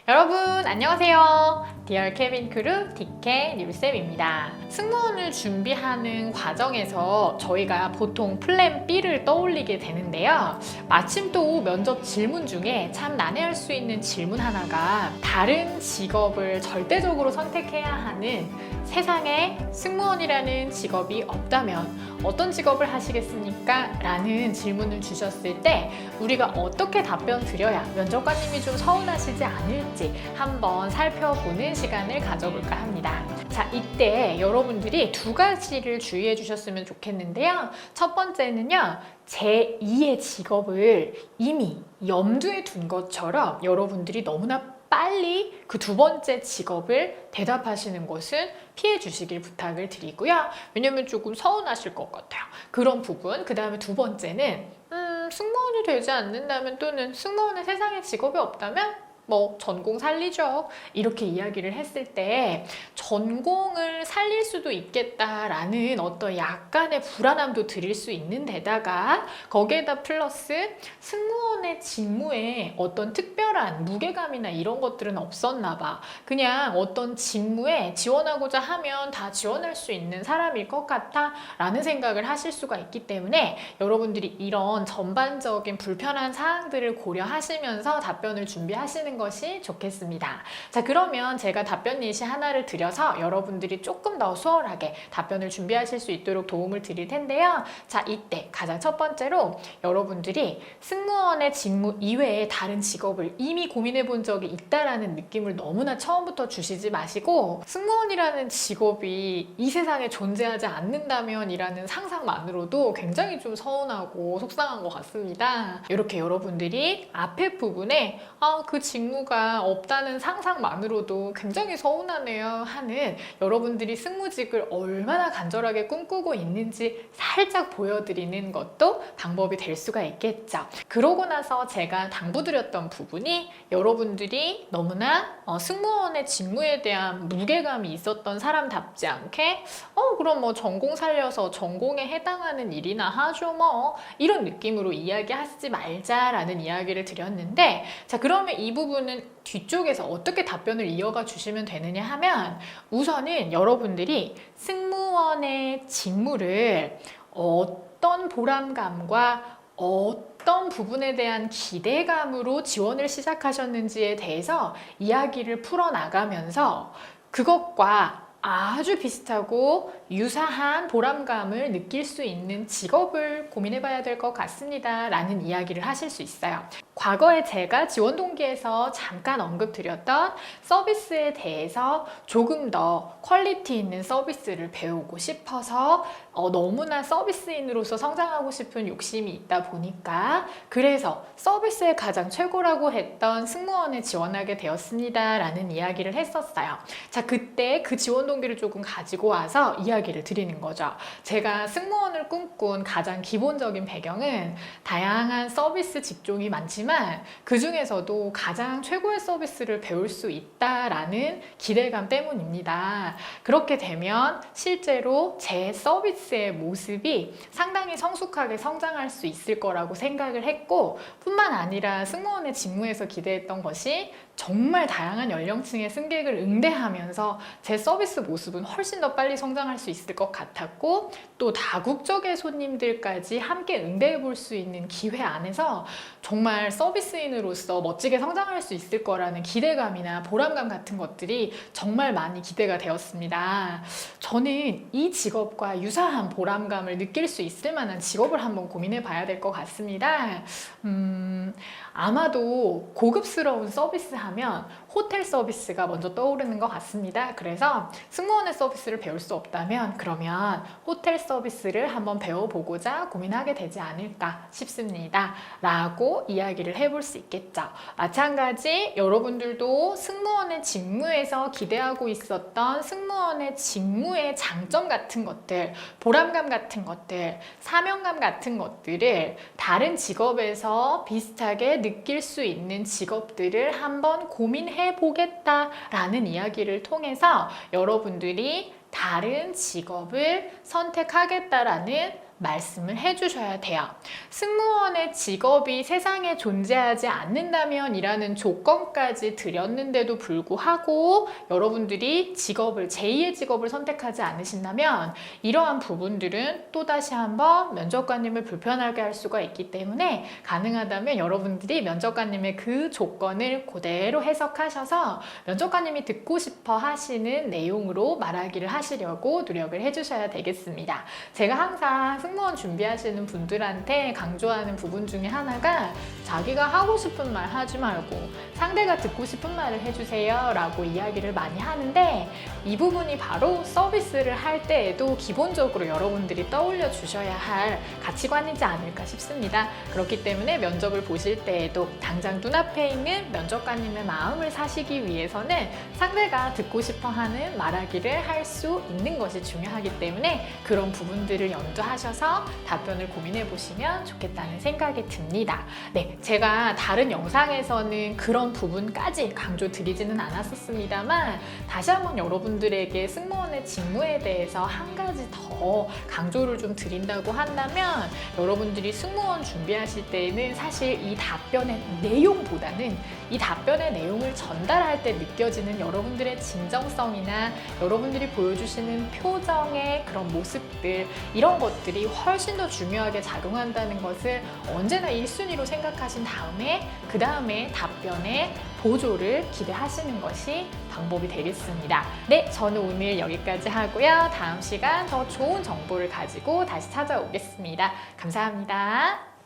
여러분 안녕하세요. 디얼 케빈 크루 디케 뉴쌤입니다. 승무원을 준비하는 과정에서 저희가 보통 플랜 B를 떠올리게 되는데요. 마침 또 면접 질문 중에 참 난해할 수 있는 질문 하나가 다른 직업을 절대적으로 선택해야 하는 세상에 승무원이라는 직업이 없다면 어떤 직업을 하시겠습니까? 라는 질문을 주셨을 때 우리가 어떻게 답변 드려야 면접관님이 좀 서운하시지 않을지 한번 살펴보는 시간을 가져볼까 합니다. 자, 이때 여러분들이 두 가지를 주의해 주셨으면 좋겠는데요. 첫 번째는요, 제2의 직업을 이미 염두에 둔 것처럼 여러분들이 너무나 빨리 그 두 번째 직업을 대답하시는 것은 피해 주시길 부탁을 드리고요. 왜냐면 조금 서운하실 것 같아요. 그런 부분. 그 다음에 두 번째는 승무원이 되지 않는다면 또는 승무원은 세상에 직업이 없다면 뭐 전공 살리죠. 이렇게 이야기를 했을 때 전공을 살릴 수도 있겠다라는 어떤 약간의 불안함도 드릴 수 있는 데다가 거기에다 플러스 승무원의 직무에 어떤 특별한 무게감이나 이런 것들은 없었나 봐. 그냥 어떤 직무에 지원하고자 하면 다 지원할 수 있는 사람일 것 같아 라는 생각을 하실 수가 있기 때문에 여러분들이 이런 전반적인 불편한 사항들을 고려하시면서 답변을 준비하시는 것이 좋겠습니다. 자, 그러면 제가 답변 예시 하나를 드려서 여러분들이 조금 더 수월하게 답변을 준비하실 수 있도록 도움을 드릴 텐데요. 자, 이때 가장 첫 번째로 여러분들이 승무원의 직무 이외에 다른 직업을 이미 고민해 본 적이 있다라는 느낌을 너무나 처음부터 주시지 마시고 승무원이라는 직업이 이 세상에 존재하지 않는다면 이라는 상상만으로도 굉장히 좀 서운하고 속상한 것 같습니다. 이렇게 여러분들이 앞에 부분에 그 직무가 없다는 상상만으로도 굉장히 서운하네요 하는 여러분들이 승무직을 얼마나 간절하게 꿈꾸고 있는지 살짝 보여드리는 것도 방법이 될 수가 있겠죠. 그러고 나서 제가 당부드렸던 부분이 여러분들이 너무나 승무원의 직무에 대한 무게감이 있었던 사람답지 않게 그럼 뭐 전공 살려서 전공에 해당하는 일이나 하죠 뭐 이런 느낌으로 이야기하지 말자라는 이야기를 드렸는데, 자, 그러면 이 부분은 뒤쪽에서 어떻게 답변을 이어가 주시면 되느냐 하면 우선은 여러분들이 승무원의 직무를 어떤 보람감과 어떤 부분에 대한 기대감으로 지원을 시작하셨는지에 대해서 이야기를 풀어나가면서 그것과 아주 비슷하고 유사한 보람감을 느낄 수 있는 직업을 고민해 봐야 될 것 같습니다 라는 이야기를 하실 수 있어요. 과거에 제가 지원 동기에서 잠깐 언급드렸던 서비스에 대해서 조금 더 퀄리티 있는 서비스를 배우고 싶어서 너무나 서비스인으로서 성장하고 싶은 욕심이 있다 보니까 그래서 서비스에 가장 최고라고 했던 승무원에 지원하게 되었습니다 라는 이야기를 했었어요. 자, 그때 그 지원 동기를 조금 가지고 와서 이야기를 드리는 거죠. 제가 승무원을 꿈꾼 가장 기본적인 배경은 다양한 서비스 직종이 많지만 그 중에서도 가장 최고의 서비스를 배울 수 있다라는 기대감 때문입니다. 그렇게 되면 실제로 제 서비스의 모습이 상당히 성숙하게 성장할 수 있을 거라고 생각을 했고, 뿐만 아니라 승무원의 직무에서 기대했던 것이 정말 다양한 연령층의 승객을 응대하면서 제 서비스 모습은 훨씬 더 빨리 성장할 수 있을 것 같았고, 또 다국적의 손님들까지 함께 응대해 볼 수 있는 기회 안에서 정말 서비스인으로서 멋지게 성장할 수 있을 거라는 기대감이나 보람감 같은 것들이 정말 많이 기대가 되었습니다. 저는 이 직업과 유사한 보람감을 느낄 수 있을 만한 직업을 한번 고민해 봐야 될 것 같습니다. 아마도 고급스러운 서비스 하면 호텔 서비스가 먼저 떠오르는 것 같습니다. 그래서 승무원의 서비스를 배울 수 없다면 그러면 호텔 서비스를 한번 배워보고자 고민하게 되지 않을까 싶습니다 라고 이야기를 해볼 수 있겠죠. 마찬가지 여러분들도 승무원의 직무에서 기대하고 있었던 승무원의 직무의 장점 같은 것들, 보람감 같은 것들, 사명감 같은 것들을 다른 직업에서 비슷하게 느낄 수 있는 직업들을 한번 고민해 보겠다라는 이야기를 통해서 여러분들이 다른 직업을 선택하겠다라는 말씀을 해주셔야 돼요. 승무원의 직업이 세상에 존재하지 않는다면 이라는 조건까지 드렸는데도 불구하고 여러분들이 제2의 직업을 선택하지 않으신다면 이러한 부분들은 또다시 한번 면접관님을 불편하게 할 수가 있기 때문에 가능하다면 여러분들이 면접관님의 그 조건을 그대로 해석하셔서 면접관님이 듣고 싶어 하시는 내용으로 말하기를 하시려고 노력을 해주셔야 되겠습니다. 제가 항상 승무원 준비하시는 분들한테 강조하는 부분 중에 하나가 자기가 하고 싶은 말 하지 말고 상대가 듣고 싶은 말을 해주세요 라고 이야기를 많이 하는데 이 부분이 바로 서비스를 할 때에도 기본적으로 여러분들이 떠올려 주셔야 할 가치관이지 않을까 싶습니다. 그렇기 때문에 면접을 보실 때에도 당장 눈앞에 있는 면접관님의 마음을 사시기 위해서는 상대가 듣고 싶어 하는 말하기를 할 수 있는 것이 중요하기 때문에 그런 부분들을 염두하셔서 답변을 고민해 보시면 좋겠다는 생각이 듭니다. 네, 제가 다른 영상에서는 그런 부분까지 강조 드리지는 않았었습니다만 다시 한번 여러분들에게 승무원의 직무에 대해서 한 가지 더 강조를 좀 드린다고 한다면 여러분들이 승무원 준비하실 때에는 사실 이 답변의 내용보다는 이 답변의 내용을 전달할 때 느껴지는 여러분들의 진정성이나 여러분들이 보여주시는 표정의 그런 모습들 이런 것들이 훨씬 더 중요하게 작용한다는 것을 언제나 1순위로 생각하신 다음에 그 다음에 답변의 보조를 기대하시는 것이 방법이 되겠습니다. 네, 저는 오늘 여기까지 하고요. 다음 시간 더 좋은 정보를 가지고 다시 찾아오겠습니다. 감사합니다.